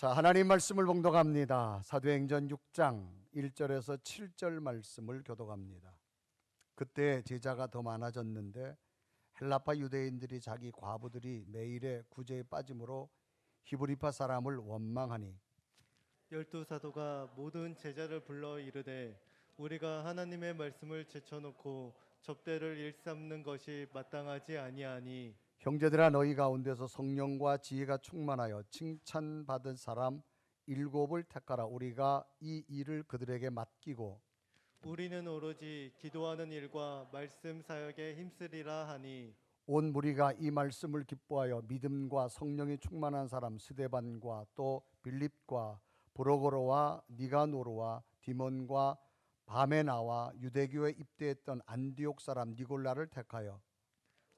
자, 하나님 말씀을 봉독합니다. 사도행전 6장 1절에서 7절 말씀을 교독합니다. 그때 제자가 더 많아졌는데 헬라파 유대인들이 자기 과부들이 매일의 구제에 빠짐으로 히브리파 사람을 원망하니 열두 사도가 모든 제자를 불러 이르되 우리가 하나님의 말씀을 제쳐놓고 접대를 일삼는 것이 마땅하지 아니하니 형제들아 너희 가운데서 성령과 지혜가 충만하여 칭찬받은 사람 7을 택하라. 우리가 이 일을 그들에게 맡기고 우리는 오로지 기도하는 일과 말씀 사역에 힘쓰리라 하니 온 무리가 이 말씀을 기뻐하여 믿음과 성령이 충만한 사람 스데반과 또 빌립과 브로고로와 니가노르와 디몬과 바메나와 유대교에 입대했던 안디옥 사람 니골라를 택하여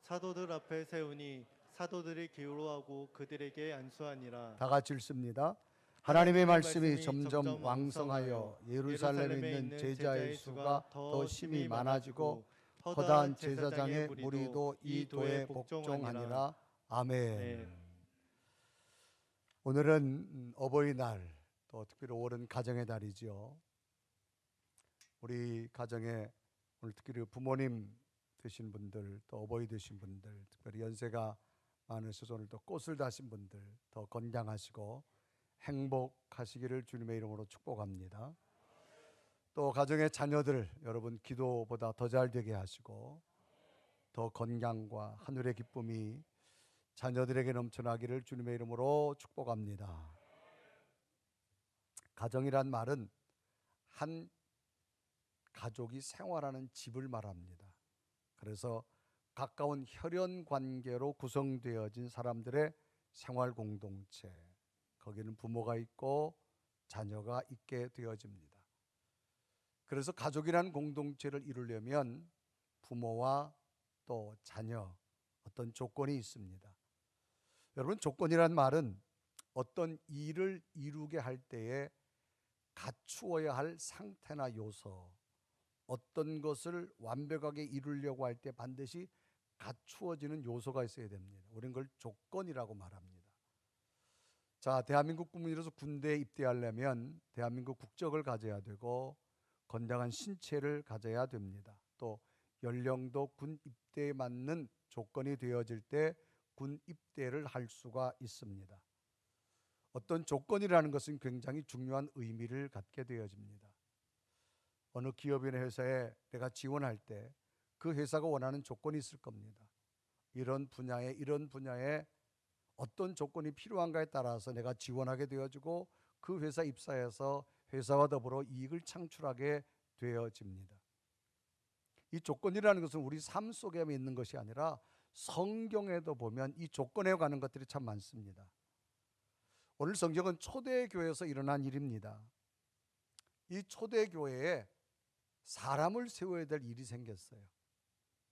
사도들 앞에 세우니 사도들이 기로하고 그들에게 안수하니라. 다 같이 읽습니다. 하나님의 말씀이 점점 왕성하여 예루살렘에 있는 제자의 수가 더 심히 많아지고 허다한 제사장의 무리도 이 도에 복종하니라. 아멘. 네. 오늘은 어버이날, 또 특별히 5월은 가정의 달이지요. 우리 가정에 오늘 특별히 부모님 되신 분들, 또 어버이 되신 분들, 특별히 연세가 많으셔서 오늘 또 꽃을 다신 분들 더 건강하시고 행복하시기를 주님의 이름으로 축복합니다. 또 가정의 자녀들 여러분 기도보다 더 잘 되게 하시고 더 건강과 하늘의 기쁨이 자녀들에게 넘쳐나기를 주님의 이름으로 축복합니다. 가정이란 말은 한 가족이 생활하는 집을 말합니다. 그래서 가까운 혈연 관계로 구성되어진 사람들의 생활 공동체, 거기는 부모가 있고 자녀가 있게 되어집니다. 그래서 가족이라는 공동체를 이루려면 부모와 또 자녀, 어떤 조건이 있습니다. 여러분, 조건이란 말은 어떤 일을 이루게 할 때에 갖추어야 할 상태나 요소, 어떤 것을 완벽하게 이루려고 할 때 반드시 갖추어지는 요소가 있어야 됩니다. 우리는 그걸 조건이라고 말합니다. 자, 대한민국 국민으로서 군대에 입대하려면 대한민국 국적을 가져야 되고 건강한 신체를 가져야 됩니다. 또 연령도 군 입대에 맞는 조건이 되어질 때 군 입대를 할 수가 있습니다. 어떤 조건이라는 것은 굉장히 중요한 의미를 갖게 되어집니다. 어느 기업이나 회사에 내가 지원할 때 그 회사가 원하는 조건이 있을 겁니다. 이런 분야에 어떤 조건이 필요한가에 따라서 내가 지원하게 되어지고 그 회사 입사해서 회사와 더불어 이익을 창출하게 되어집니다. 이 조건이라는 것은 우리 삶 속에 있는 것이 아니라 성경에도 보면 이 조건에 관한 것들이 참 많습니다. 오늘 성경은 초대교회에서 일어난 일입니다. 이 초대교회에 사람을 세워야 될 일이 생겼어요.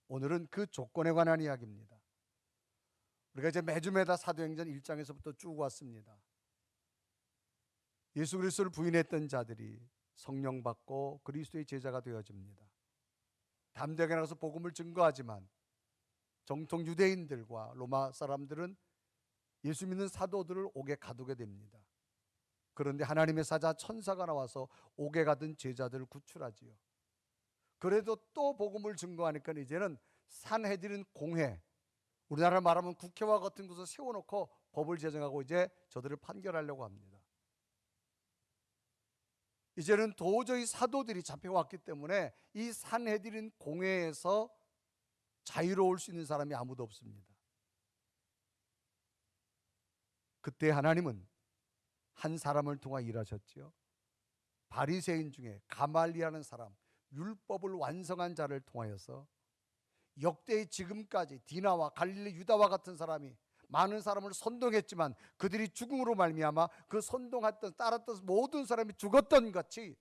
오늘은 그 조건에 관한 이야기입니다. 우리가 이제 매주마다 사도행전 1장에서부터 쭉 왔습니다. 예수 그리스도를 부인했던 자들이 성령 받고 그리스도의 제자가 되어집니다. 담대하게 나가서 복음을 증거하지만 정통 유대인들과 로마 사람들은 예수 믿는 사도들을 옥에 가두게 됩니다. 그런데 하나님의 사자 천사가 나와서 옥에 가둔 제자들을 구출하지요. 그래도 또 복음을 증거하니까 이제는 산헤드린 공회, 우리나라 말하면 국회와 같은 곳을 세워놓고 법을 제정하고 이제 저들을 판결하려고 합니다. 이제는 도저히 사도들이 잡혀왔기 때문에 이 산헤드린 공회에서 자유로울 수 있는 사람이 아무도 없습니다. 그때 하나님은 한 사람을 통해 일하셨지요. 바리새인 중에 가말리라는 사람, 율법을 완성한 자를 통하여서 역대의 지금까지 디나와 갈릴리 유다와 같은 사람이 많은 사람을 선동했지만 그들이 죽음으로 말미암아 그 선동했던 따랐던 모든 사람이 죽었던 같이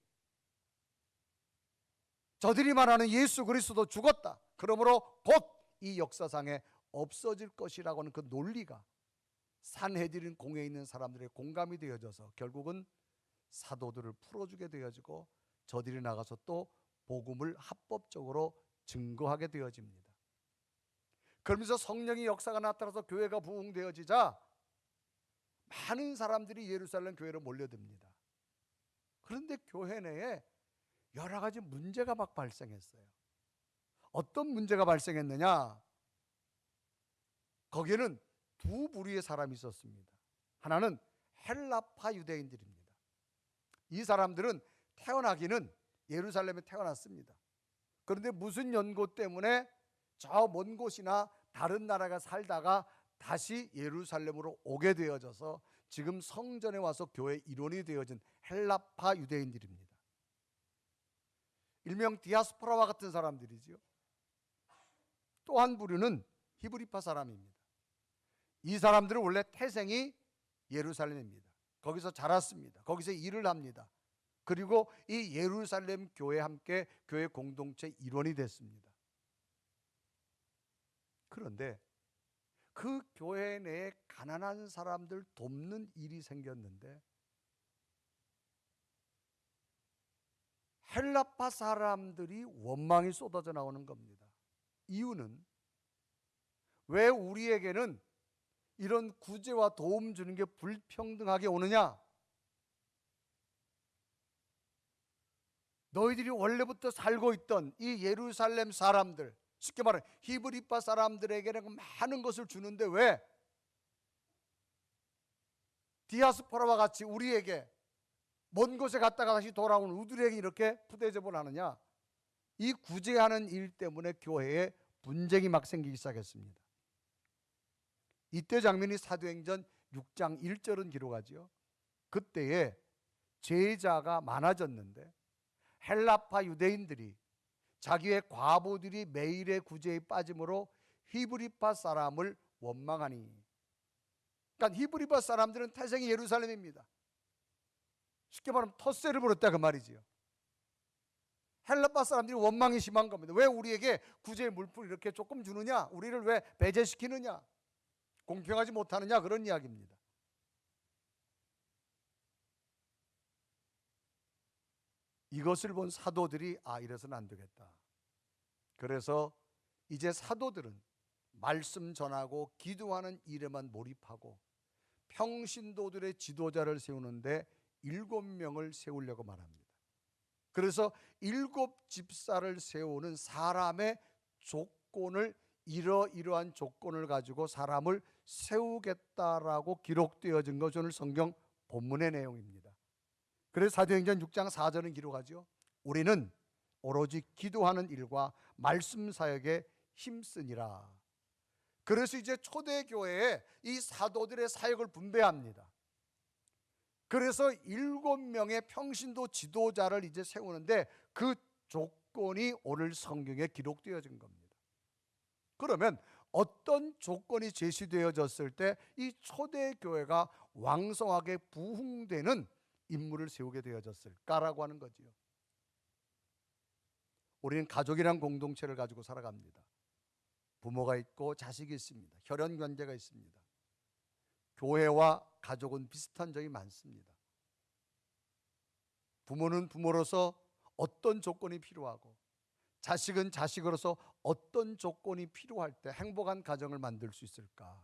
저들이 말하는 예수 그리스도도 죽었다. 그러므로 곧 이 역사상에 없어질 것이라고 하는 그 논리가 산헤드린 공회에 있는 사람들의 공감이 되어져서 결국은 사도들을 풀어주게 되어지고 저들이 나가서 또 복음을 합법적으로 증거하게 되어집니다. 그러면서 성령의 역사가 나타나서 교회가 부흥되어지자 많은 사람들이 예루살렘 교회로 몰려듭니다. 그런데 교회 내에 여러 가지 문제가 막 발생했어요. 어떤 문제가 발생했느냐? 거기에는 두 부류의 사람이 있었습니다. 하나는 헬라파 유대인들입니다. 이 사람들은 태어나기는 예루살렘에 태어났습니다. 그런데 무슨 연고 때문에 저 먼 곳이나 다른 나라가 살다가 다시 예루살렘으로 오게 되어져서 지금 성전에 와서 교회 일원이 되어진 헬라파 유대인들입니다. 일명 디아스포라와 같은 사람들이지요. 또 한 부류는 히브리파 사람입니다. 이 사람들은 원래 태생이 예루살렘입니다. 거기서 자랐습니다. 거기서 일을 합니다. 그리고 이 예루살렘 교회에 함께 교회 공동체 일원이 됐습니다. 그런데 그 교회 내에 가난한 사람들 돕는 일이 생겼는데 헬라파 사람들이 원망이 쏟아져 나오는 겁니다. 이유는 왜 우리에게는 이런 구제와 도움 주는 게 불평등하게 오느냐? 너희들이 원래부터 살고 있던 이 예루살렘 사람들, 쉽게 말해 히브리파 사람들에게는 많은 것을 주는데 왜 디아스포라와 같이 우리에게 먼 곳에 갔다가 다시 돌아온 우리에게 이렇게 푸대접을 하느냐? 이 구제하는 일 때문에 교회에 분쟁이 막 생기기 시작했습니다. 이때 장면이 사도행전 6장 1절은 기록하지요. 그때에 제자가 많아졌는데 헬라파 유대인들이 자기의 과부들이 매일의 구제에 빠짐으로 히브리파 사람을 원망하니, 그러니까 히브리파 사람들은 태생이 예루살렘입니다. 쉽게 말하면 텃세를 부렸다 그 말이지요. 헬라파 사람들이 원망이 심한 겁니다. 왜 우리에게 구제의 물품을 이렇게 조금 주느냐? 우리를 왜 배제시키느냐? 공평하지 못하느냐? 그런 이야기입니다. 이것을 본 사도들이 이래서는 안 되겠다. 그래서 이제 사도들은 말씀 전하고 기도하는 일에만 몰입하고 평신도들의 지도자를 세우는데 7명을 세우려고 말합니다. 그래서 7집사를 세우는 사람의 조건을 이러이러한 조건을 가지고 사람을 세우겠다라고 기록되어진 것이 오늘 성경 본문의 내용입니다. 그래서 사도행전 6장 4절은 기록하죠. 우리는 오로지 기도하는 일과 말씀 사역에 힘쓰니라. 그래서 이제 초대교회에 이 사도들의 사역을 분배합니다. 그래서 7명의 평신도 지도자를 이제 세우는데 그 조건이 오늘 성경에 기록되어진 겁니다. 그러면 어떤 조건이 제시되어졌을 때 이 초대교회가 왕성하게 부흥되는 인물을 세우게 되어졌을까라고 하는 거지요. 우리는 가족이란 공동체를 가지고 살아갑니다. 부모가 있고 자식이 있습니다. 혈연 관계가 있습니다. 교회와 가족은 비슷한 점이 많습니다. 부모는 부모로서 어떤 조건이 필요하고 자식은 자식으로서 어떤 조건이 필요할 때 행복한 가정을 만들 수 있을까?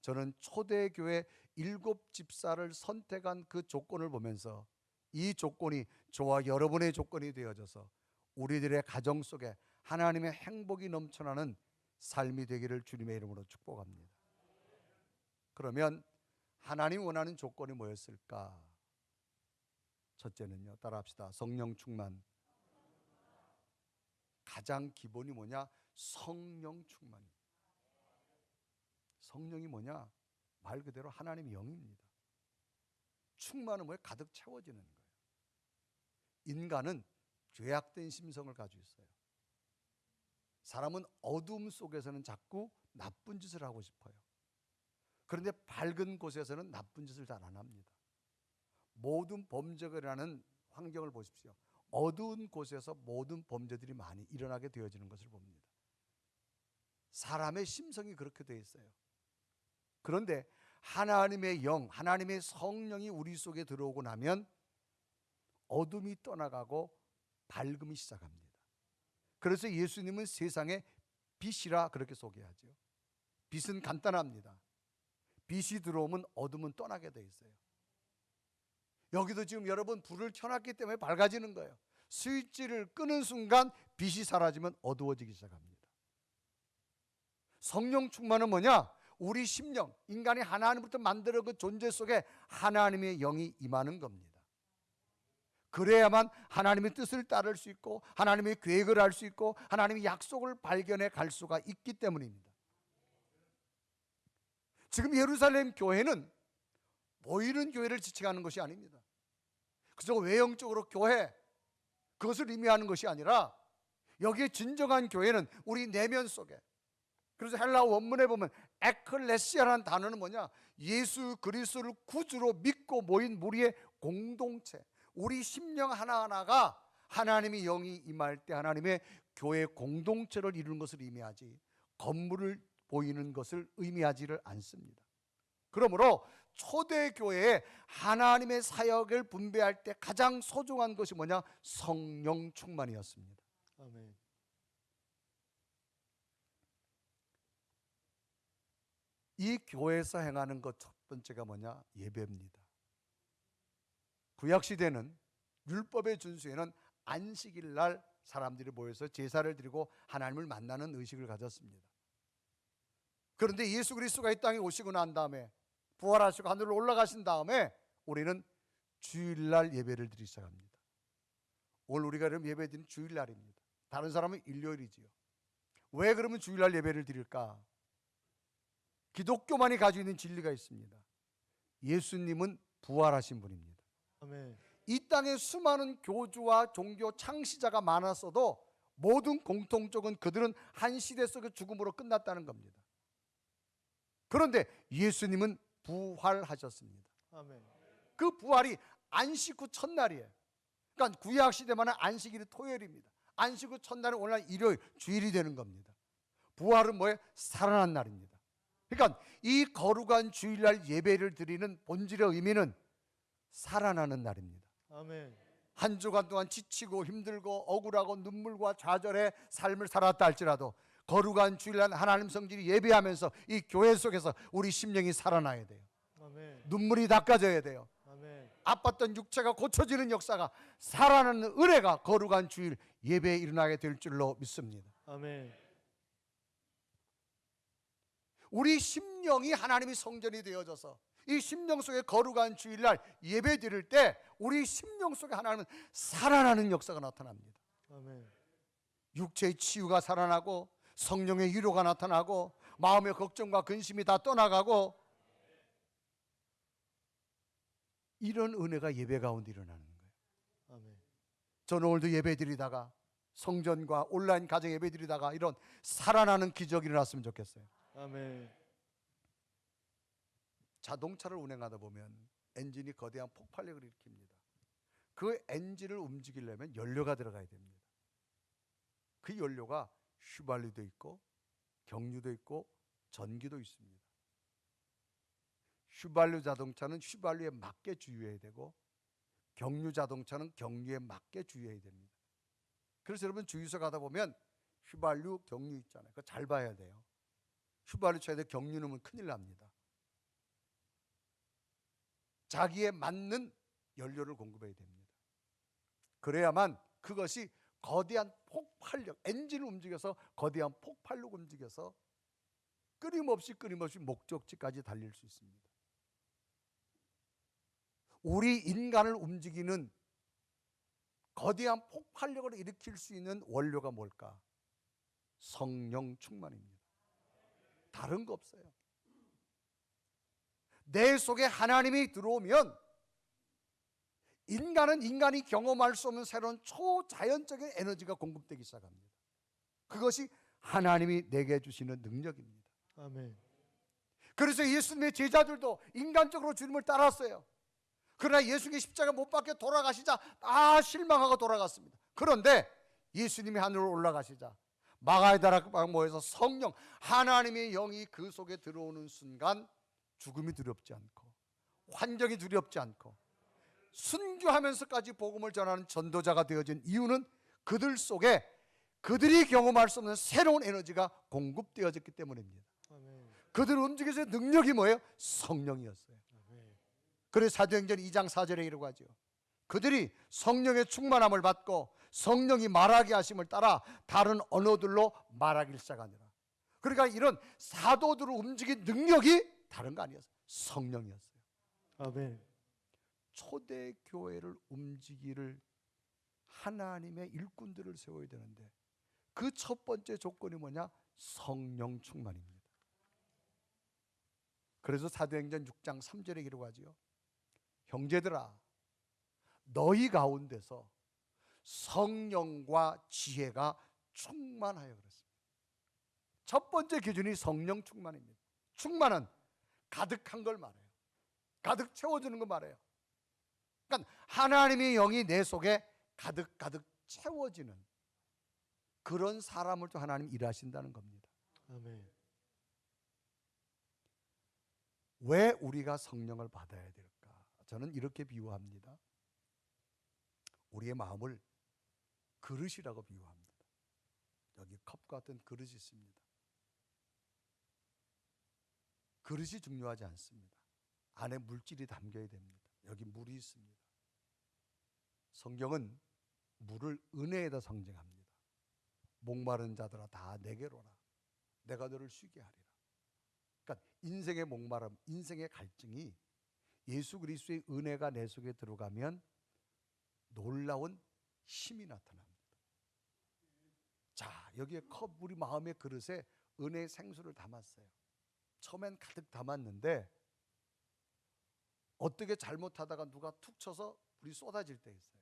저는 초대교회 7집사를 선택한 그 조건을 보면서 이 조건이 저와 여러분의 조건이 되어져서 우리들의 가정 속에 하나님의 행복이 넘쳐나는 삶이 되기를 주님의 이름으로 축복합니다. 그러면 하나님 원하는 조건이 뭐였을까? 첫째는요, 따라합시다. 성령 충만. 가장 기본이 뭐냐? 성령 충만입니다. 성령이 뭐냐? 말 그대로 하나님의 영입니다. 충만은 뭐예요? 가득 채워지는 거예요. 인간은 죄악된 심성을 가지고 있어요. 사람은 어둠 속에서는 자꾸 나쁜 짓을 하고 싶어요. 그런데 밝은 곳에서는 나쁜 짓을 잘 안 합니다. 모든 범죄가 일어나는 환경을 보십시오. 어두운 곳에서 모든 범죄들이 많이 일어나게 되어지는 것을 봅니다. 사람의 심성이 그렇게 되어 있어요. 그런데 하나님의 영, 하나님의 성령이 우리 속에 들어오고 나면 어둠이 떠나가고 밝음이 시작합니다. 그래서 예수님은 세상의 빛이라 그렇게 소개하죠. 빛은 간단합니다. 빛이 들어오면 어둠은 떠나게 돼 있어요. 여기도 지금 여러분 불을 켜놨기 때문에 밝아지는 거예요. 스위치를 끄는 순간 빛이 사라지면 어두워지기 시작합니다. 성령 충만은 뭐냐? 우리 심령, 인간이 하나님부터 만들어 그 존재 속에 하나님의 영이 임하는 겁니다. 그래야만 하나님의 뜻을 따를 수 있고 하나님의 계획을 알 수 있고 하나님의 약속을 발견해 갈 수가 있기 때문입니다. 지금 예루살렘 교회는 보이는 교회를 지칭하는 것이 아닙니다. 그저 외형적으로 교회, 그것을 의미하는 것이 아니라 여기에 진정한 교회는 우리 내면 속에, 그래서 헬라어 원문에 보면 에클레시아라는 단어는 뭐냐? 예수 그리스도를 구주로 믿고 모인 무리의 공동체, 우리 심령 하나하나가 하나님의 영이 임할 때 하나님의 교회 공동체를 이루는 것을 의미하지 건물을 보이는 것을 의미하지를 않습니다. 그러므로 초대교회에 하나님의 사역을 분배할 때 가장 소중한 것이 뭐냐? 성령 충만이었습니다. 아멘. 이 교회에서 행하는 것 첫 번째가 뭐냐? 예배입니다. 구약시대는 율법의 준수에는 안식일 날 사람들이 모여서 제사를 드리고 하나님을 만나는 의식을 가졌습니다. 그런데 예수 그리스도가 이 땅에 오시고 난 다음에 부활하시고 하늘로 올라가신 다음에 우리는 주일날 예배를 드리기 시작합니다. 오늘 우리가 그럼 예배 드리는 주일날입니다. 다른 사람은 일요일이지요. 왜 그러면 주일날 예배를 드릴까? 기독교만이 가지고 있는 진리가 있습니다. 예수님은 부활하신 분입니다. 아멘. 이 땅에 수많은 교주와 종교 창시자가 많았어도 모든 공통적은 그들은 한 시대 속의 죽음으로 끝났다는 겁니다. 그런데 예수님은 부활하셨습니다. 아멘. 그 부활이 안식 후 첫날이에요. 그러니까 구약 시대만은 안식일이 토요일입니다. 안식 후 첫날은 오늘날 일요일, 주일이 되는 겁니다. 부활은 뭐예요? 살아난 날입니다. 그러니까 이 거룩한 주일날 예배를 드리는 본질의 의미는 살아나는 날입니다. 아멘. 한 주간 동안 지치고 힘들고 억울하고 눈물과 좌절의 삶을 살았다 할지라도 거룩한 주일날 하나님 성질이 예배하면서 이 교회 속에서 우리 심령이 살아나야 돼요. 아멘. 눈물이 닦아져야 돼요. 아멘. 아팠던 육체가 고쳐지는 역사가, 살아나는 은혜가 거룩한 주일 예배에 일어나게 될 줄로 믿습니다. 아멘. 우리 심령이 하나님의 성전이 되어져서 이 심령 속에 거룩한 주일날 예배 드릴 때 우리 심령 속에 하나님은 살아나는 역사가 나타납니다. 아멘. 육체의 치유가 살아나고 성령의 위로가 나타나고 마음의 걱정과 근심이 다 떠나가고 이런 은혜가 예배 가운데 일어나는 거예요. 아멘. 저는 오늘도 예배 드리다가 성전과 온라인 가정 예배 드리다가 이런 살아나는 기적이 일어났으면 좋겠어요. 아멘. 자동차를 운행하다 보면 엔진이 거대한 폭발력을 일으킵니다. 그 엔진을 움직이려면 연료가 들어가야 됩니다. 그 연료가 휘발유도 있고 경유도 있고 전기도 있습니다. 휘발유 자동차는 휘발유에 맞게 주유해야 되고 경유 자동차는 경유에 맞게 주유해야 됩니다. 그래서 여러분 주유소 가다 보면 휘발유, 경유 있잖아요. 그거 잘 봐야 돼요. 휘발유 차에다 경유 넣으면 큰일 납니다. 자기에 맞는 연료를 공급해야 됩니다. 그래야만 그것이 거대한 폭발력, 엔진을 움직여서 거대한 폭발력 움직여서 끊임없이 목적지까지 달릴 수 있습니다. 우리 인간을 움직이는 거대한 폭발력을 일으킬 수 있는 원료가 뭘까? 성령 충만입니다. 다른 거 없어요. 내 속에 하나님이 들어오면 인간은 인간이 경험할 수 없는 새로운 초자연적인 에너지가 공급되기 시작합니다. 그것이 하나님이 내게 주시는 능력입니다. 아멘. 그래서 예수님의 제자들도 인간적으로 주님을 따랐어요. 그러나 예수님이 십자가 못 박혀 돌아가시자 다 실망하고 돌아갔습니다. 그런데 예수님이 하늘로 올라가시자 마가다락방 모여서 성령 하나님의 영이 그 속에 들어오는 순간 죽음이 두렵지 않고 환경이 두렵지 않고 순교하면서까지 복음을 전하는 전도자가 되어진 이유는 그들 속에 그들이 경험할 수 없는 새로운 에너지가 공급되어졌기 때문입니다. 아멘. 그들을 움직여서 능력이 뭐예요? 성령이었어요. 그래서 사도행전 2장 4절에 이라고 하죠. 그들이 성령의 충만함을 받고 성령이 말하게 하심을 따라 다른 언어들로 말하기 시작하니라. 그러니까 이런 사도들을 움직인 능력이 다른 거 아니었어요. 성령이었어요. 아멘. 초대 교회를 움직이를 하나님의 일꾼들을 세워야 되는데 그 첫 번째 조건이 뭐냐? 성령 충만입니다. 그래서 사도행전 6장 3절에 기록하지요. 형제들아, 너희 가운데서 성령과 지혜가 충만하여 그랬습니다. 첫 번째 기준이 성령 충만입니다. 충만은 가득한 걸 말해요. 가득 채워주는 걸 말해요. 그러니까 하나님의 영이 내 속에 가득 채워지는 그런 사람을 또 하나님 일하신다는 겁니다. 아멘. 왜 우리가 성령을 받아야 될까? 저는 이렇게 비유합니다. 우리의 마음을 그릇이라고 비유합니다. 여기 컵 같은 그릇이 있습니다. 그릇이 중요하지 않습니다. 안에 물질이 담겨야 됩니다. 여기 물이 있습니다. 성경은 물을 은혜에다 상징합니다. 목마른 자들아 다 내게로 오라. 내가 너를 쉬게 하리라. 그러니까 인생의 목마름, 인생의 갈증이 예수 그리스도의 은혜가 내 속에 들어가면 놀라운 힘이 나타납니다. 자, 여기에 컵, 우리 마음의 그릇에 은혜의 생수를 담았어요. 처음엔 가득 담았는데 어떻게 잘못하다가 누가 툭 쳐서 물이 쏟아질 때 있어요.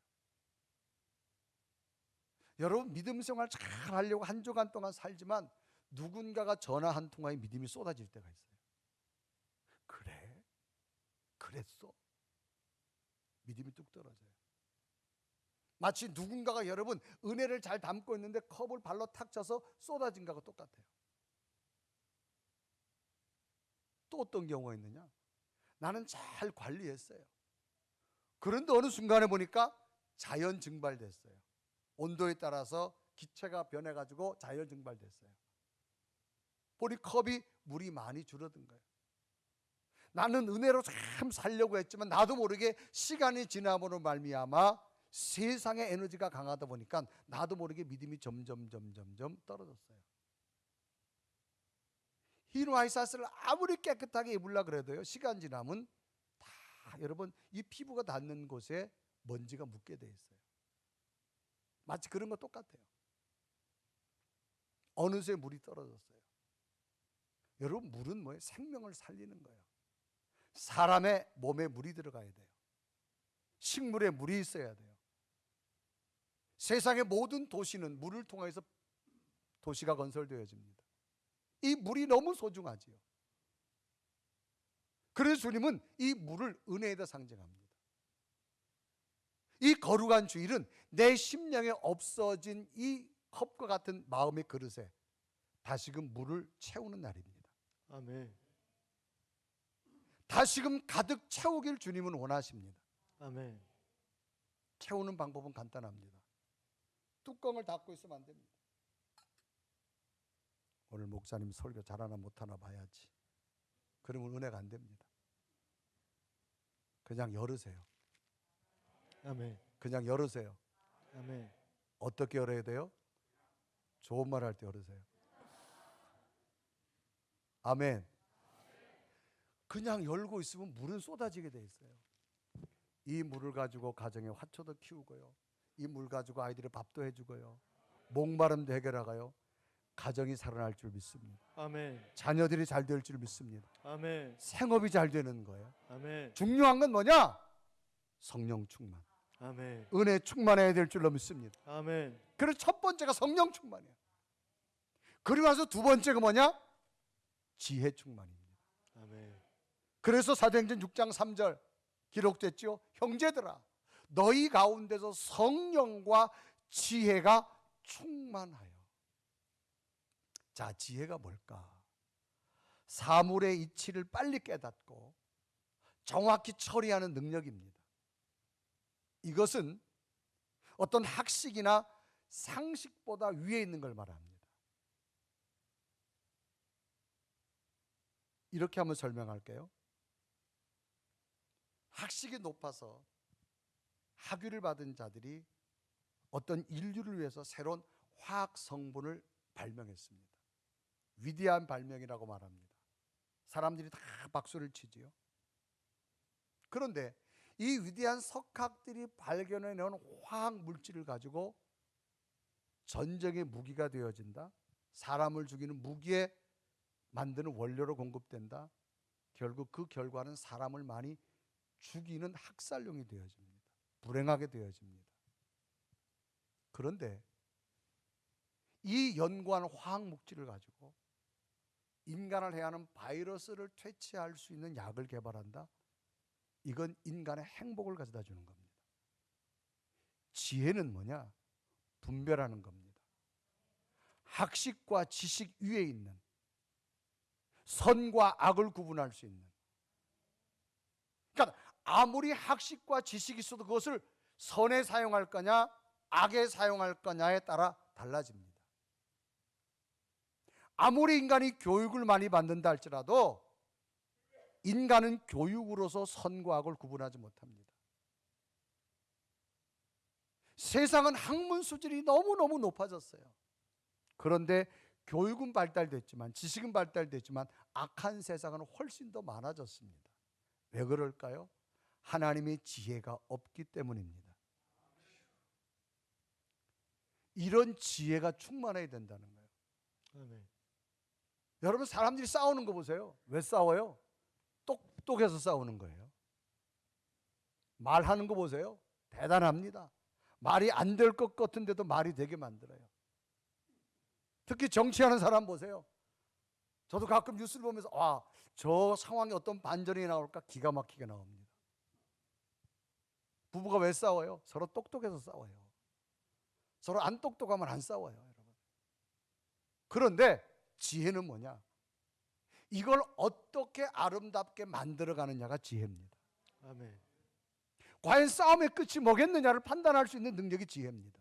여러분 믿음 생활 잘 하려고 한 주간 동안 살지만 누군가가 전화 한 통화에 믿음이 쏟아질 때가 있어요. 그래? 그랬어? 믿음이 뚝 떨어져요. 마치 누군가가 여러분 은혜를 잘 담고 있는데 컵을 발로 탁 쳐서 쏟아진 거하고 똑같아요. 또 어떤 경우가 있느냐? 나는 잘 관리했어요. 그런데 어느 순간에 보니까 자연 증발됐어요. 온도에 따라서 기체가 변해가지고 자연 증발됐어요. 보니 컵이 물이 많이 줄어든 거예요. 나는 은혜로 참 살려고 했지만 나도 모르게 시간이 지남으로 말미암아 세상의 에너지가 강하다 보니까 나도 모르게 믿음이 점점 떨어졌어요. 흰 와이셔츠를 아무리 깨끗하게 입으려 그래도요, 시간 지나면 다 여러분 이 피부가 닿는 곳에 먼지가 묻게 돼 있어요. 마치 그런 거 똑같아요. 어느새 물이 떨어졌어요. 여러분 물은 뭐예요? 생명을 살리는 거예요. 사람의 몸에 물이 들어가야 돼요. 식물에 물이 있어야 돼요. 세상의 모든 도시는 물을 통해서 도시가 건설되어집니다. 이 물이 너무 소중하지요. 그래서 주님은 이 물을 은혜에다 상징합니다. 이 거룩한 주일은 내 심령에 없어진 이 컵과 같은 마음의 그릇에 다시금 물을 채우는 날입니다. 아멘. 다시금 가득 채우길 주님은 원하십니다. 아멘. 채우는 방법은 간단합니다. 뚜껑을 닫고 있으면 안 됩니다. 오늘 목사님 설교 잘하나 못하나 봐야지. 그러면 은혜가 안 됩니다. 그냥 열으세요. 아멘. 그냥 열으세요. 아멘. 어떻게 열어야 돼요? 좋은 말 할 때 열으세요. 아멘. 그냥 열고 있으면 물은 쏟아지게 돼 있어요. 이 물을 가지고 가정에 화초도 키우고요. 이 물 가지고 아이들의 밥도 해주고요. 목마름도 해결하고요. 가정이 살아날 줄 믿습니다. 아멘. 자녀들이 잘 될 줄 믿습니다. 아멘. 생업이 잘 되는 거예요. 아멘. 중요한 건 뭐냐? 성령 충만. 아멘. 은혜 충만해야 될 줄로 믿습니다. 아멘. 그래서 첫 번째가 성령 충만이에요. 그리고 나서 두 번째가 뭐냐? 지혜 충만입니다. 아멘. 그래서 사도행전 6장 3절 기록됐죠. 형제들아 너희 가운데서 성령과 지혜가 충만하여. 자, 지혜가 뭘까? 사물의 이치를 빨리 깨닫고 정확히 처리하는 능력입니다. 이것은 어떤 학식이나 상식보다 위에 있는 걸 말합니다. 이렇게 한번 설명할게요. 학식이 높아서 학위를 받은 자들이 어떤 인류를 위해서 새로운 화학 성분을 발명했습니다. 위대한 발명이라고 말합니다. 사람들이 다 박수를 치지요. 그런데 이 위대한 석학들이 발견해내온 화학 물질을 가지고 전쟁의 무기가 되어진다. 사람을 죽이는 무기에 만드는 원료로 공급된다. 결국 그 결과는 사람을 많이 죽이는 학살용이 되어집니다. 불행하게 되어집니다. 그런데 이 연구한 화학 물질을 가지고 인간을 해하는 바이러스를 퇴치할 수 있는 약을 개발한다. 이건 인간의 행복을 가져다 주는 겁니다. 지혜는 뭐냐? 분별하는 겁니다. 학식과 지식 위에 있는 선과 악을 구분할 수 있는. 그러니까 아무리 학식과 지식이 있어도 그것을 선에 사용할 거냐 악에 사용할 거냐에 따라 달라집니다. 아무리 인간이 교육을 많이 받는다 할지라도 인간은 교육으로서 선과 악을 구분하지 못합니다. 세상은 학문 수준이 너무너무 높아졌어요. 그런데 교육은 발달됐지만 지식은 발달됐지만 악한 세상은 훨씬 더 많아졌습니다. 왜 그럴까요? 하나님의 지혜가 없기 때문입니다. 이런 지혜가 충만해야 된다는 거예요. 아멘. 여러분 사람들이 싸우는 거 보세요. 왜 싸워요? 똑똑해서 싸우는 거예요. 말하는 거 보세요. 대단합니다. 말이 안 될 것 같은데도 말이 되게 만들어요. 특히 정치하는 사람 보세요. 저도 가끔 뉴스를 보면서 저 상황에 어떤 반전이 나올까 기가 막히게 나옵니다. 부부가 왜 싸워요? 서로 똑똑해서 싸워요. 서로 안 똑똑하면 안 싸워요, 여러분. 그런데 지혜는 뭐냐? 이걸 어떻게 아름답게 만들어가느냐가 지혜입니다. 아멘. 과연 싸움의 끝이 뭐겠느냐를 판단할 수 있는 능력이 지혜입니다.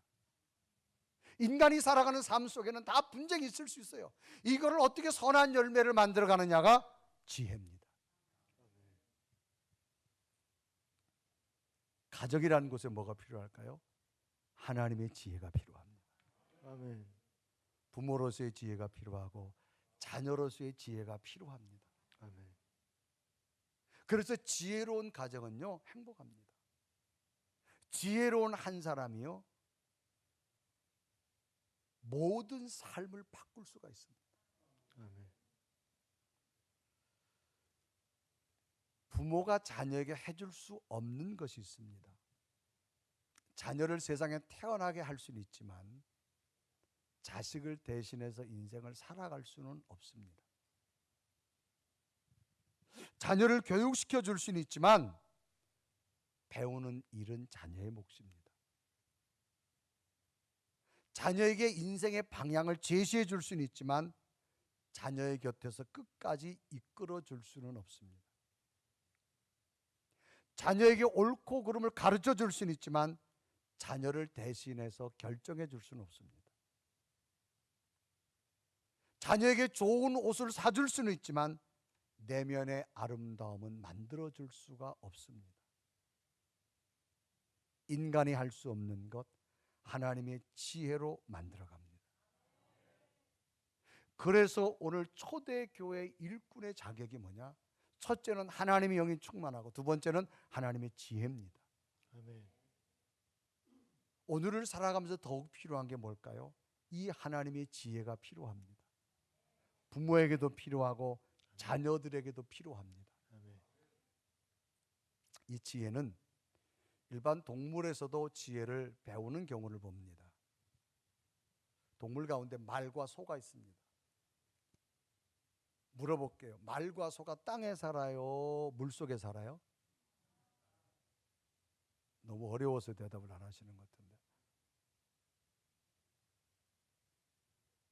인간이 살아가는 삶 속에는 다 분쟁이 있을 수 있어요. 이거를 어떻게 선한 열매를 만들어가느냐가 지혜입니다. 가족이라는 곳에 뭐가 필요할까요? 하나님의 지혜가 필요합니다. 아멘. 부모로서의 지혜가 필요하고 자녀로서의 지혜가 필요합니다. 아멘. 그래서 지혜로운 가정은요 행복합니다. 지혜로운 한 사람이요 모든 삶을 바꿀 수가 있습니다. 아멘. 부모가 자녀에게 해줄 수 없는 것이 있습니다. 자녀를 세상에 태어나게 할 수는 있지만 자식을 대신해서 인생을 살아갈 수는 없습니다. 자녀를 교육시켜 줄 수는 있지만 배우는 일은 자녀의 몫입니다. 자녀에게 인생의 방향을 제시해 줄 수는 있지만 자녀의 곁에서 끝까지 이끌어 줄 수는 없습니다. 자녀에게 옳고 그름을 가르쳐 줄 수는 있지만 자녀를 대신해서 결정해 줄 수는 없습니다. 자녀에게 좋은 옷을 사줄 수는 있지만 내면의 아름다움은 만들어 줄 수가 없습니다. 인간이 할 수 없는 것 하나님의 지혜로 만들어 갑니다. 그래서 오늘 초대교회 일꾼의 자격이 뭐냐? 첫째는 하나님의 영이 충만하고 두 번째는 하나님의 지혜입니다. 아멘. 오늘을 살아가면서 더욱 필요한 게 뭘까요? 이 하나님의 지혜가 필요합니다. 부모에게도 필요하고 자녀들에게도 필요합니다. 아멘. 이 지혜는 일반 동물에서도 지혜를 배우는 경우를 봅니다. 동물 가운데 말과 소가 있습니다. 물어볼게요. 말과 소가 땅에 살아요? 물속에 살아요? 너무 어려워서 대답을 안 하시는 것 같은데.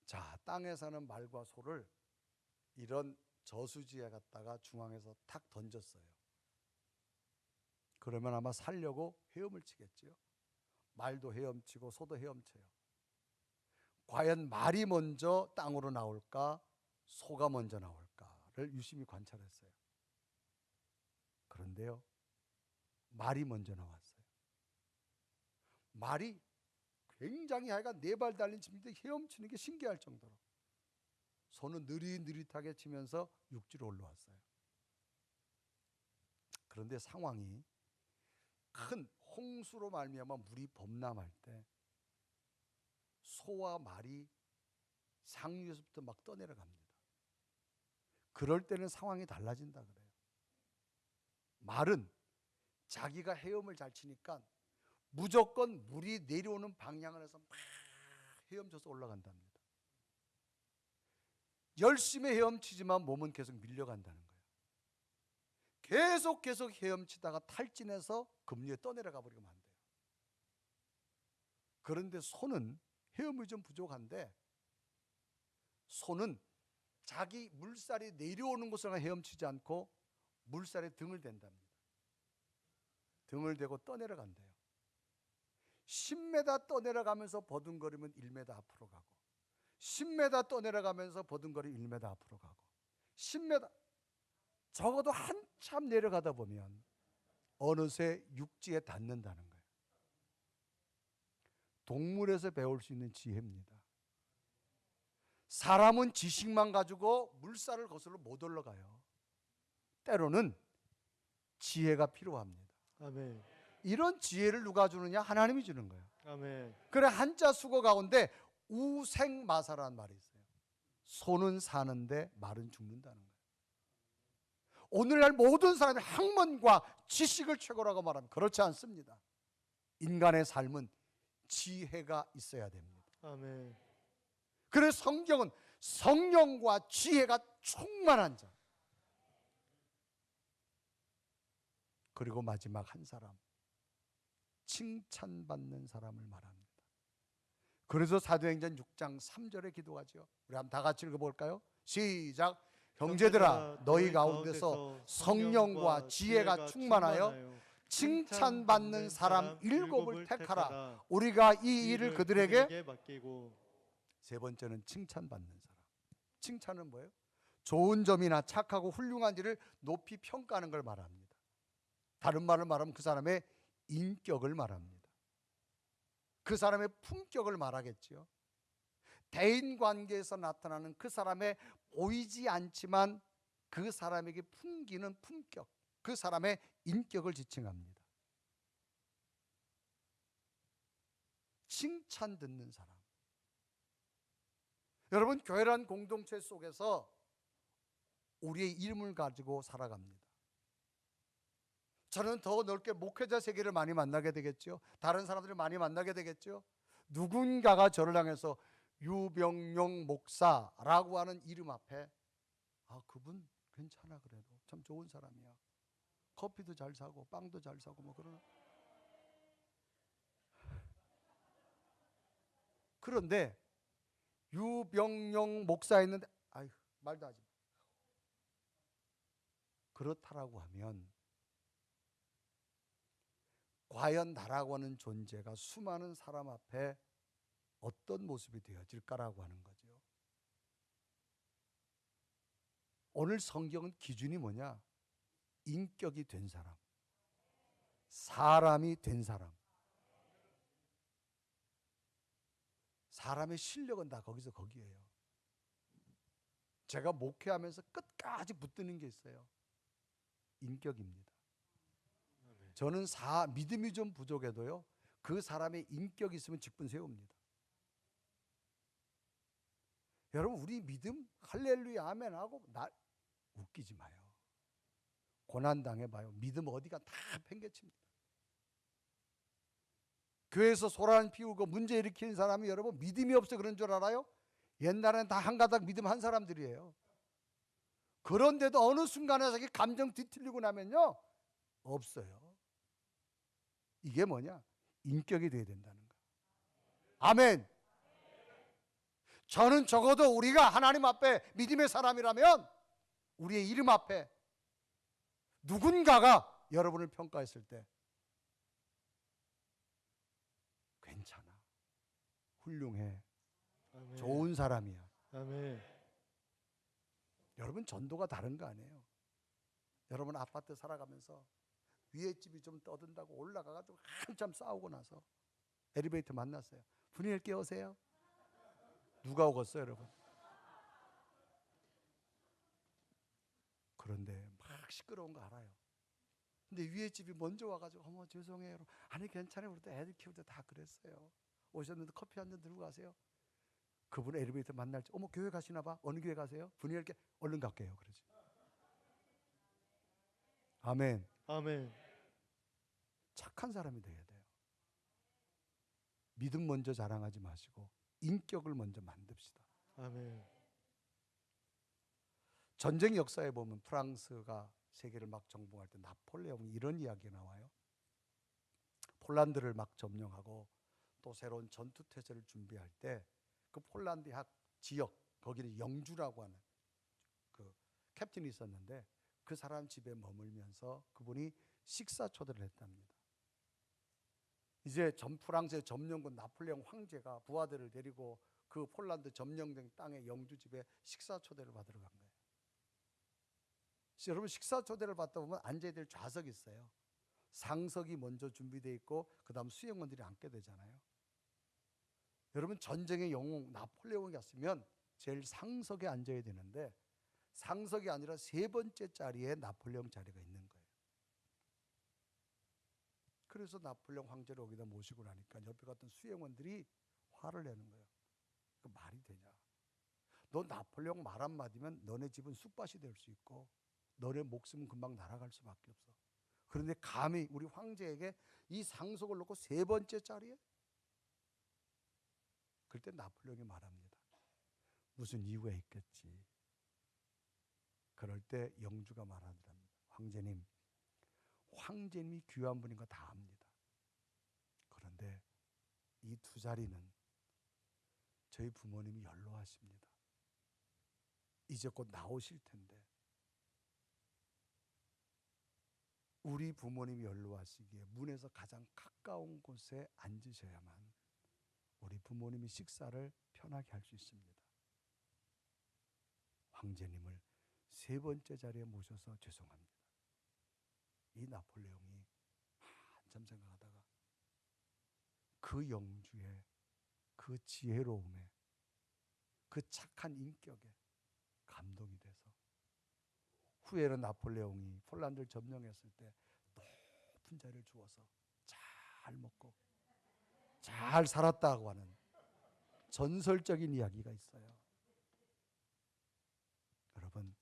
자, 땅에 사는 말과 소를 이런 저수지에 갔다가 중앙에서 탁 던졌어요. 그러면 아마 살려고 헤엄을 치겠지요. 말도 헤엄치고 소도 헤엄쳐요. 과연 말이 먼저 땅으로 나올까? 소가 먼저 나올까? 유심히 관찰했어요. 그런데요, 말이 먼저 나왔어요. 말이 굉장히 하여간 4발 달린 짐인데 헤엄치는 게 신기할 정도로 손은 느릿느릿하게 치면서 육지로 올라왔어요. 그런데 상황이 큰 홍수로 말미암아 물이 범람할 때 소와 말이 상류에서부터 막 떠내려갑니다. 그럴 때는 상황이 달라진다 그래요. 말은 자기가 헤엄을 잘 치니까 무조건 물이 내려오는 방향을 해서 막 헤엄쳐서 올라간답니다. 열심히 헤엄치지만 몸은 계속 밀려간다는 거예요. 계속 헤엄치다가 탈진해서 급류에 떠내려가 버리면 안 돼요. 그런데 소는 헤엄이 좀 부족한데 소는 자기 물살이 내려오는 곳을 헤엄치지 않고 물살에 등을 댄답니다. 등을 대고 떠내려간대요. 10m 떠내려가면서 버둥거리면 1m 앞으로 가고 10m 떠내려가면서 버둥거리면 1m 앞으로 가고 10m 적어도 한참 내려가다 보면 어느새 육지에 닿는다는 거예요. 동물에서 배울 수 있는 지혜입니다. 사람은 지식만 가지고 물살을 거슬러 못 올라가요. 때로는 지혜가 필요합니다. 아멘. 이런 지혜를 누가 주느냐? 하나님이 주는 거예요. 아멘. 그래 한자 수거 가운데 우생마사라는 말이 있어요. 소는 사는데 말은 죽는다는 거예요. 오늘날 모든 사람이 학問과 지식을 최고라고 말하면 그렇지 않습니다. 인간의 삶은 지혜가 있어야 됩니다. 아멘. 그래서 성경은 성령과 지혜가 충만한 자, 그리고 마지막 한 사람, 칭찬받는 사람을 말합니다. 그래서 사도행전 6장 3절에 기도하죠. 우리 한번 다 같이 읽어볼까요? 시작. 형제들아 너희 가운데서 성령과 지혜가 충만하여 칭찬받는 사람 7을 택하라. 우리가 이 일을 그들에게 맡기고. 세 번째는 칭찬받는 사람. 칭찬은 뭐예요? 좋은 점이나 착하고 훌륭한 일을 높이 평가하는 걸 말합니다. 다른 말을 말하면 그 사람의 인격을 말합니다. 그 사람의 품격을 말하겠지요. 대인관계에서 나타나는 그 사람의 보이지 않지만 그 사람에게 풍기는 품격, 그 사람의 인격을 지칭합니다. 칭찬 듣는 사람. 여러분, 교회란 공동체 속에서 우리의 이름을 가지고 살아갑니다. 저는 더 넓게 목회자 세계를 많이 만나게 되겠죠. 다른 사람들을 많이 만나게 되겠죠. 누군가가 저를 향해서 유병용 목사라고 하는 이름 앞에 그분 괜찮아, 그래도 참 좋은 사람이야. 커피도 잘 사고 빵도 잘 사고 뭐 그러나. 그런데 유병용 목사 있는데 말도 하지 마. 그렇다라고 하면 과연 나라고 하는 존재가 수많은 사람 앞에 어떤 모습이 되어질까라고 하는 거죠. 오늘 성경은 기준이 뭐냐? 인격이 된 사람, 사람이 된 사람. 사람의 실력은 다 거기에요. 제가 목회하면서 끝까지 붙드는 게 있어요. 인격입니다. 저는 믿음이 좀 부족해도요, 그 사람의 인격이 있으면 직분 세웁니다. 여러분, 우리 믿음 할렐루야 아멘 하고 웃기지 마요. 고난 당해봐요. 믿음 어디가 다 팽개칩니다. 교회에서 소란 피우고 문제 일으키는 사람이 여러분 믿음이 없어 그런 줄 알아요? 옛날에는 다 한 가닥 믿음 한 사람들이에요. 그런데도 어느 순간에 자기 감정 뒤틀리고 나면요, 없어요. 이게 뭐냐? 인격이 돼야 된다는 거예요. 아멘. 저는 적어도 우리가 하나님 앞에 믿음의 사람이라면 우리의 이름 앞에 누군가가 여러분을 평가했을 때 괜찮아, 훌륭해, 아멘. 좋은 사람이야. 아멘. 여러분 전도가 다른 거 아니에요? 여러분 아파트 살아가면서 위에 집이 좀 떠든다고 올라가가지고 한참 싸우고 나서 엘리베이터 만났어요. 분위기 깨우세요. 누가 오겠어요, 여러분? 그런데 막 시끄러운 거 알아요. 근데 위에 집이 먼저 와가지고 어머 죄송해요. 여러분. 아니 괜찮아요. 우리도 애들 키울 때 다 그랬어요. 오셨는데 커피 한 잔 들고 가세요. 그분 엘리베이터 만날 때 어머 교회 가시나 봐. 어느 교회 가세요? 분위기 이렇게 얼른 갈게요. 그러지. 아멘. 아멘. 착한 사람이 돼야 돼요. 믿음 먼저 자랑하지 마시고 인격을 먼저 만듭시다. 아멘. 전쟁 역사에 보면 프랑스가 세계를 막 정복할 때 나폴레옹이 이런 이야기가 나와요. 폴란드를 막 점령하고 또 새로운 전투 태세를 준비할 때 그 폴란드 학 지역 거기는 영주라고 하는 그 캡틴이 있었는데 그 사람 집에 머물면서 그분이 식사 초대를 했답니다. 이제 프랑스의 점령군 나폴레옹 황제가 부하들을 데리고 그 폴란드 점령된 땅의 영주 집에 식사 초대를 받으러 간 거예요. 여러분 식사 초대를 받다 보면 앉아야 될 좌석이 있어요. 상석이 먼저 준비되어 있고 그 다음 수행원들이 앉게 되잖아요. 여러분 전쟁의 영웅 나폴레옹이 갔으면 제일 상석에 앉아야 되는데 상석이 아니라 세 번째 자리에 나폴레옹 자리가 있는 거예요. 그래서 나폴레옹 황제를 여기다 모시고 나니까 옆에 갔던 수행원들이 화를 내는 거예요. 그 말이 되냐? 너 나폴레옹 말 한마디면 너네 집은 쑥밭이 될 수 있고 너네 목숨은 금방 날아갈 수밖에 없어. 그런데 감히 우리 황제에게 이 상속을 놓고 세 번째 자리에? 그때 나폴레옹이 말합니다. 무슨 이유가 있겠지. 그럴 때 영주가 말하더랍니다. 황제님이 귀한 분인 거 다 압니다. 그런데 이 두 자리는 저희 부모님이 연로하십니다. 이제 곧 나오실 텐데 우리 부모님이 연로하시기에 문에서 가장 가까운 곳에 앉으셔야만 우리 부모님이 식사를 편하게 할 수 있습니다. 황제님을 세 번째 자리에 모셔서 죄송합니다. 이 나폴레옹이 한참 생각하다가 그 영주의 그 지혜로움에 그 착한 인격에 감동이 돼서 후에는 나폴레옹이 폴란드를 점령했을 때 높은 자리를 주어서 잘 먹고 잘 살았다고 하는 전설적인 이야기가 있어요. 여러분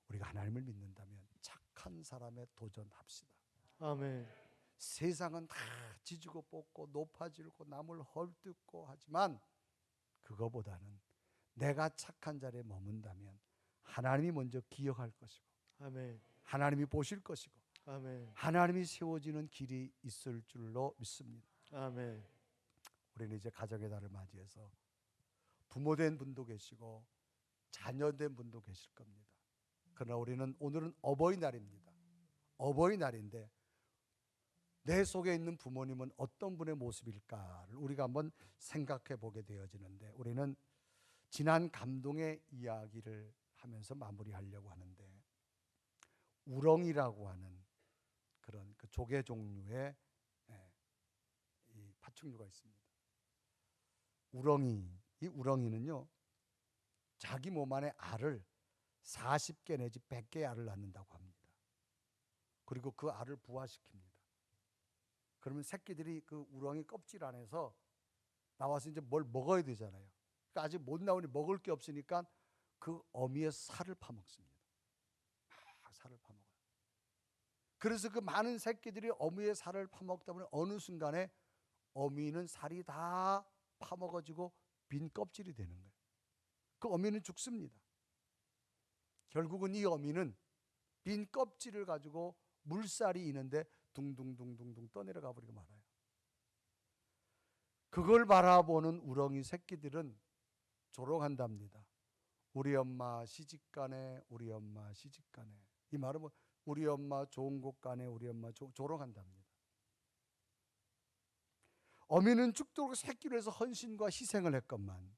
우리가 하나님을 믿는다면 착한 사람에 도전합시다. 아멘. 세상은 다 지지고 볶고 높아지고 남을 헐뜯고 하지만 그거보다는 내가 착한 자리에 머문다면 하나님이 먼저 기억할 것이고 아멘. 하나님이 보실 것이고 아멘. 하나님이 세워지는 길이 있을 줄로 믿습니다. 아멘. 우리는 이제 가정의 달을 맞이해서 부모된 분도 계시고 자녀된 분도 계실 겁니다. 그러나 우리는 오늘은 어버이날입니다. 어버이날인데 내 속에 있는 부모님은 어떤 분의 모습일까를 우리가 한번 생각해 보게 되어지는데 우리는 지난 감동의 이야기를 하면서 마무리하려고 하는데 우렁이라고 하는 그런 그 조개 종류의 이 파충류가 있습니다. 이 우렁이는요 자기 몸 안에 알을 40개 내지 100개의 알을 낳는다고 합니다. 그리고 그 알을 부화시킵니다. 그러면 새끼들이 그 우렁이 껍질 안에서 나와서 이제 뭘 먹어야 되잖아요. 그러니까 아직 못 나오니 먹을 게 없으니까 그 어미의 살을 파먹습니다. 살을 파먹어요. 그래서 그 많은 새끼들이 어미의 살을 파먹다 보니 어느 순간에 어미는 살이 다 파먹어지고 빈 껍질이 되는 거예요. 그 어미는 죽습니다. 결국은 이 어미는 빈 껍질을 가지고 물살이 있는데 둥둥둥둥둥 떠내려가 버리고 말아요. 그걸 바라보는 우렁이 새끼들은 조롱한답니다. 우리 엄마 시집가네, 우리 엄마 시집가네. 이 말은 뭐 우리 엄마 좋은 곳 가네, 우리 엄마 조롱한답니다. 어미는 죽도록 새끼를 해서 헌신과 희생을 했건만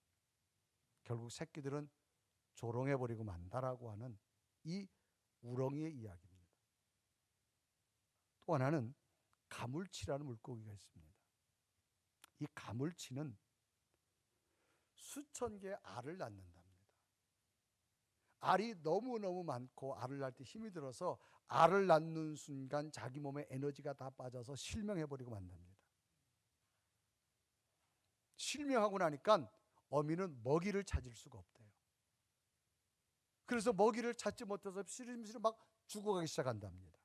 결국 새끼들은 조롱해버리고 만다라고 하는 이 우렁이의 이야기입니다. 또 하나는 가물치라는 물고기가 있습니다. 이 가물치는 수천 개의 알을 낳는답니다. 알이 너무너무 많고 알을 낳을 때 힘이 들어서 알을 낳는 순간 자기 몸에 에너지가 다 빠져서 실명해버리고 만답니다. 실명하고 나니까 어미는 먹이를 찾을 수가 없대요. 그래서 먹이를 찾지 못해서 시름시름 막 죽어가기 시작한답니다.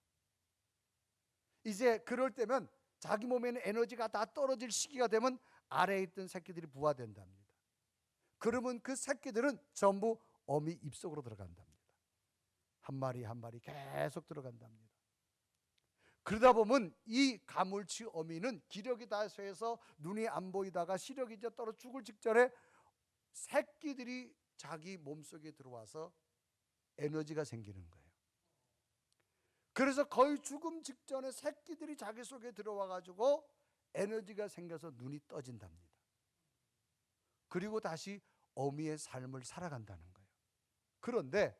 이제 그럴 때면 자기 몸에는 에너지가 다 떨어질 시기가 되면 아래에 있던 새끼들이 부화된답니다. 그러면 그 새끼들은 전부 어미 입속으로 들어간답니다. 한 마리 한 마리 계속 들어간답니다. 그러다 보면 이 가물치 어미는 기력이 다 쇠해서 눈이 안 보이다가 시력이 이제 떨어 죽을 직전에 새끼들이 자기 몸속에 들어와서 에너지가 생기는 거예요. 그래서 거의 죽음 직전에 새끼들이 자기 속에 들어와 가지고 에너지가 생겨서 눈이 떠진답니다. 그리고 다시 어미의 삶을 살아간다는 거예요. 그런데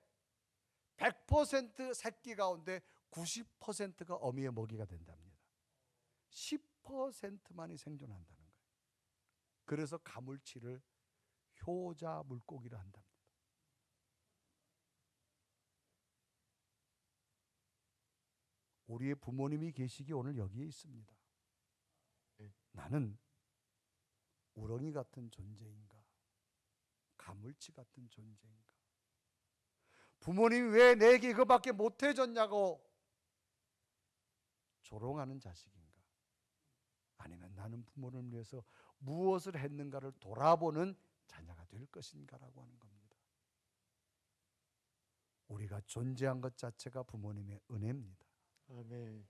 100% 새끼 가운데 90%가 어미의 먹이가 된답니다. 10%만이 생존한다는 거예요. 그래서 가물치를 효자 물고기를 한답니다. 우리의 부모님이 계시기 오늘 여기에 있습니다. 나는 우렁이 같은 존재인가? 가물치 같은 존재인가? 부모님이 왜 내게 이거밖에 못 해줬냐고 조롱하는 자식인가? 아니면 나는 부모를 위해서 무엇을 했는가를 돌아보는 자녀가 될 것인가라고 하는 겁니다. 우리가 존재한 것 자체가 부모님의 은혜입니다. 아멘.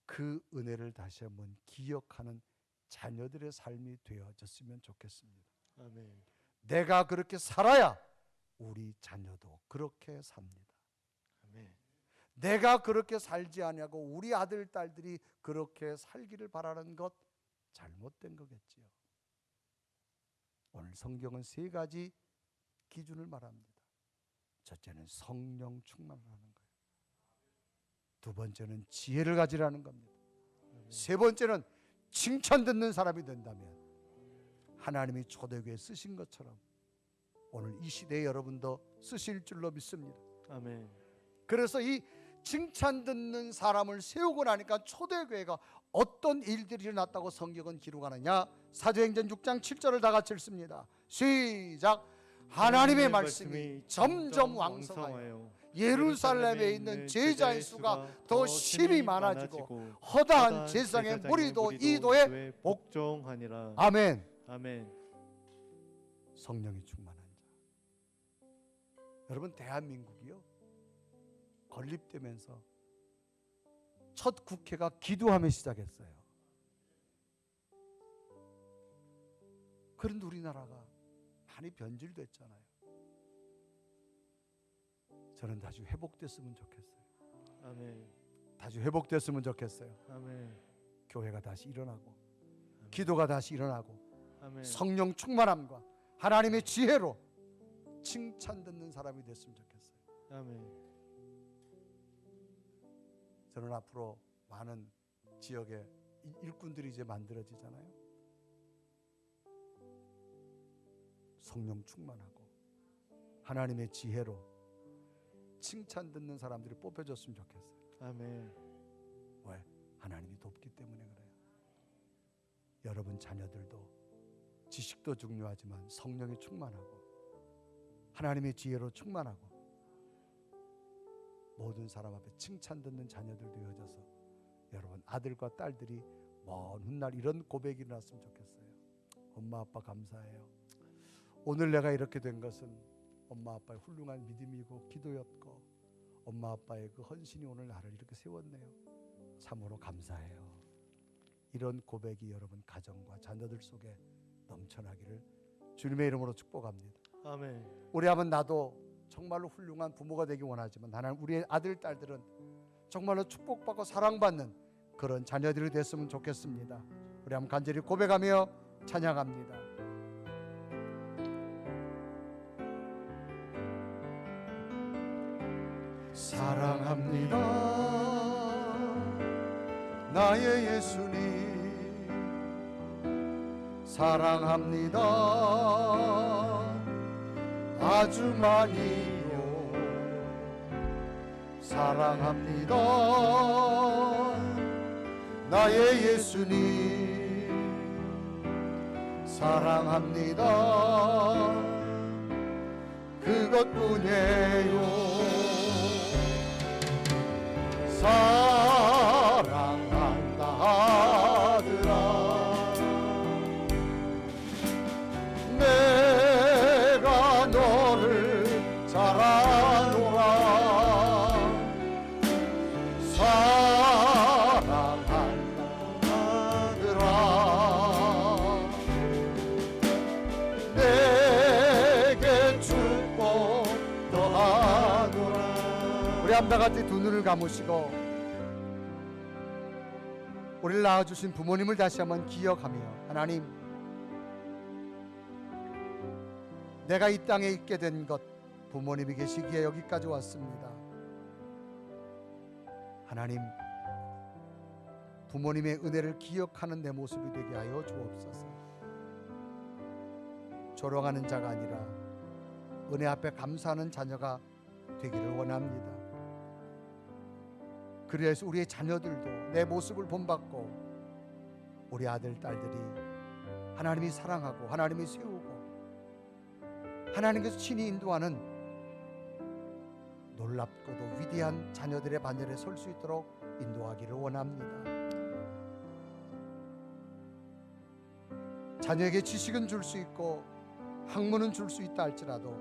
그 은혜를 다시 한번 기억하는 자녀들의 삶이 되어졌으면 좋겠습니다. 아멘. 내가 그렇게 살아야 우리 자녀도 그렇게 삽니다. 아멘. 내가 그렇게 살지 않냐고 우리 아들 딸들이 그렇게 살기를 바라는 것 잘못된 거겠지요. 오늘 성경은 세 가지 기준을 말합니다. 첫째는 성령 충만하는 거예요. 두 번째는 지혜를 가지라는 겁니다. 세 번째는 칭찬 듣는 사람이 된다면 하나님이 초대교회에 쓰신 것처럼 오늘 이 시대에 여러분도 쓰실 줄로 믿습니다. 아멘. 그래서 이 칭찬 듣는 사람을 세우고 나니까 초대교회가 어떤 일들이 일어났다고 성경은 기록하느냐? 사도행전 6장 7절을 다 같이 읽습니다. 시작. 하나님의 말씀이 점점 왕성하여 예루살렘에 있는 제자의 수가 더 심히 많아지고 허다한 제사장의 무리도 이도에 복종하니라. 아멘. 아멘. 성령이 충만한 자. 여러분 대한민국이요 건립되면서 첫 국회가 기도하며 시작했어요. 그런데 우리나라가 많이 변질됐잖아요. 저는 다시 회복됐으면 좋겠어요. 아멘. 다시 회복됐으면 좋겠어요. 아멘. 교회가 다시 일어나고 기도가 다시 일어나고 아멘. 성령 충만함과 하나님의 지혜로 칭찬 듣는 사람이 됐으면 좋겠어요. 아멘. 저는 앞으로 많은 지역에 일꾼들이 이제 만들어지잖아요. 성령 충만하고 하나님의 지혜로 칭찬 듣는 사람들이 뽑혀졌으면 좋겠어요. 아멘. 왜? 하나님이 돕기 때문에 그래요. 여러분 자녀들도 지식도 중요하지만 성령이 충만하고 하나님의 지혜로 충만하고 모든 사람 앞에 칭찬 듣는 자녀들 되어져서 여러분 아들과 딸들이 먼 훗날 이런 고백이 일어났으면 좋겠어요. 엄마 아빠 감사해요. 오늘 내가 이렇게 된 것은 엄마 아빠의 훌륭한 믿음이고 기도였고 엄마 아빠의 그 헌신이 오늘 나를 이렇게 세웠네요. 참으로 감사해요. 이런 고백이 여러분 가정과 자녀들 속에 넘쳐나기를 주님의 이름으로 축복합니다. 아멘. 우리 한번 나도 정말로 훌륭한 부모가 되기 원하지만 하나님 우리의 아들 딸들은 정말로 축복받고 사랑받는 그런 자녀들이 됐으면 좋겠습니다. 우리 한번 간절히 고백하며 찬양합니다. 사랑합니다 나의 예수님 사랑합니다 아주 많이요 사랑합니다 나의 예수님 사랑합니다 그것뿐이에요 사랑한다 하더라 내가 너를 잘 아노라 사랑한다 하더라 내게 축복 더하노라. 우리 함다 같이 두 눈을 감으시고 우리를 낳아주신 부모님을 다시 한번 기억하며 하나님 내가 이 땅에 있게 된 것 부모님이 계시기에 여기까지 왔습니다. 하나님 부모님의 은혜를 기억하는 내 모습이 되게 하여 주옵소서. 조롱하는 자가 아니라 은혜 앞에 감사하는 자녀가 되기를 원합니다. 그래서 우리의 자녀들도 내 모습을 본받고 우리 아들 딸들이 하나님이 사랑하고 하나님이 세우고 하나님께서 친히 인도하는 놀랍고도 위대한 자녀들의 반열에 설 수 있도록 인도하기를 원합니다. 자녀에게 지식은 줄 수 있고 학문은 줄 수 있다 할지라도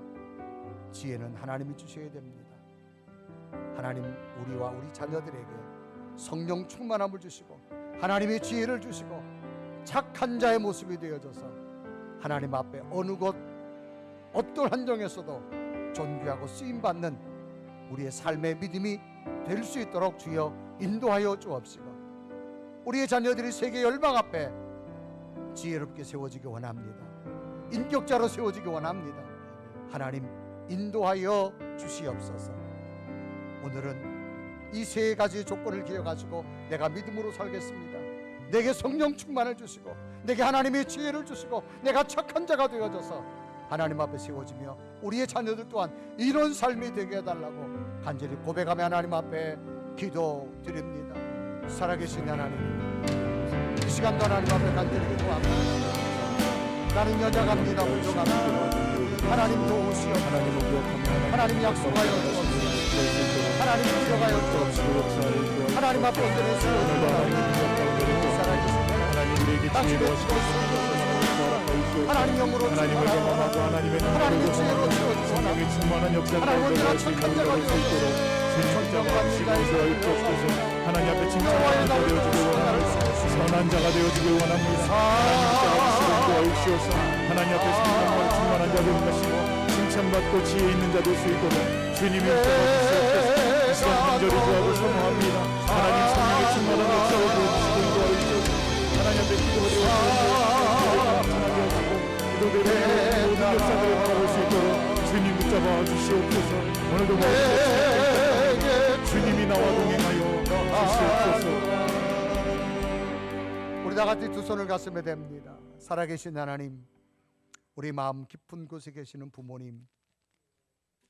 지혜는 하나님이 주셔야 됩니다. 하나님 우리와 우리 자녀들에게 성령 충만함을 주시고 하나님의 지혜를 주시고 착한 자의 모습이 되어져서 하나님 앞에 어느 곳 어떤 환경에서도 존귀하고 쓰임받는 우리의 삶의 믿음이 될 수 있도록 주여 인도하여 주옵시고 우리의 자녀들이 세계 열방 앞에 지혜롭게 세워지기 원합니다. 인격자로 세워지기 원합니다. 하나님 인도하여 주시옵소서. 오늘은 이 세 가지 조건을 기억하시고 내가 믿음으로 살겠습니다. 내게 성령 충만을 주시고 내게 하나님의 지혜를 주시고 내가 착한 자가 되어져서 하나님 앞에 세워지며 우리의 자녀들 또한 이런 삶이 되게 해달라고 간절히 고백하며 하나님 앞에 기도드립니다. 살아계신 하나님 이 시간도 하나님 앞에 간절히 기도합니다. 나는 여자갑니다. 부족합니다. 하나님 도우시어 하나님 약속하여 주옵소서. 하나님 기억하여 주옵소서. 하나님 앞에 온전히 세워주옵소서. 당신의 하나님 영으로 하나님을 경험하고 하나님의 하나님의 지혜로 채워주시고 성령의 충만한 역사를 하나님 언제나 수 착한 자가 있도록 주님자가 시간을 주옵소서. 하나님 앞에 칭찬하는 자 되어주길 원합니다. 선한 자가 되어주길 원합니다. 하나님 자가 주옵소서. 하나님 앞에 성령과 충만한 자 되는 것이고 칭찬받고 지혜 있는 자 될 수 있도록 주님의 역사가 주시옵소서. 이 시간 간절히 구하고 선호합니다. 하나님 성령의 충만한 역사를 보여주시고 인도하여 주옵소서. 하나님 앞에 기도드리고 기도대로 모든 역사들을 바라볼 수 있도록 주님 붙잡아 주시옵소서. 오늘도 모든 주님이 나와 동행하여 주시옵소서. 우리 다 같이 두 손을 가슴에 댑니다. 살아계신 하나님 우리 마음 깊은 곳에 계시는 부모님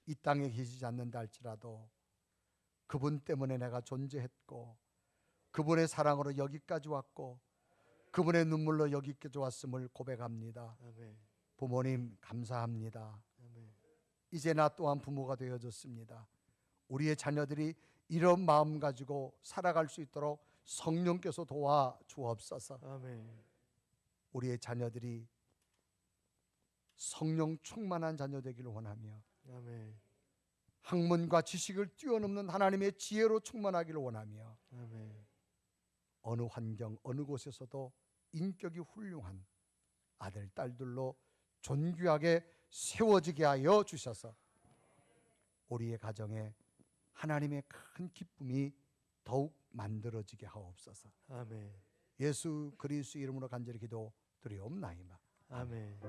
이 땅에 계시지 않는다 할지라도 그분 때문에 내가 존재했고 그분의 사랑으로 여기까지 왔고 그분의 눈물로 여기까지 왔음을 고백합니다. 아멘. 부모님 감사합니다. 아멘. 이제 나 또한 부모가 되어졌습니다. 우리의 자녀들이 이런 마음 가지고 살아갈 수 있도록 성령께서 도와 주옵소서. 아멘. 우리의 자녀들이 성령 충만한 자녀 되기를 원하며 아멘. 학문과 지식을 뛰어넘는 하나님의 지혜로 충만하기를 원하며 아멘. 어느 환경 어느 곳에서도 인격이 훌륭한 아들 딸들로 존귀하게 세워지게 하여 주셔서 우리의 가정에 하나님의 큰 기쁨이 더욱 만들어지게 하옵소서. 아멘. 예수 그리스도 이름으로 간절히 기도드리옵나이다. 아멘.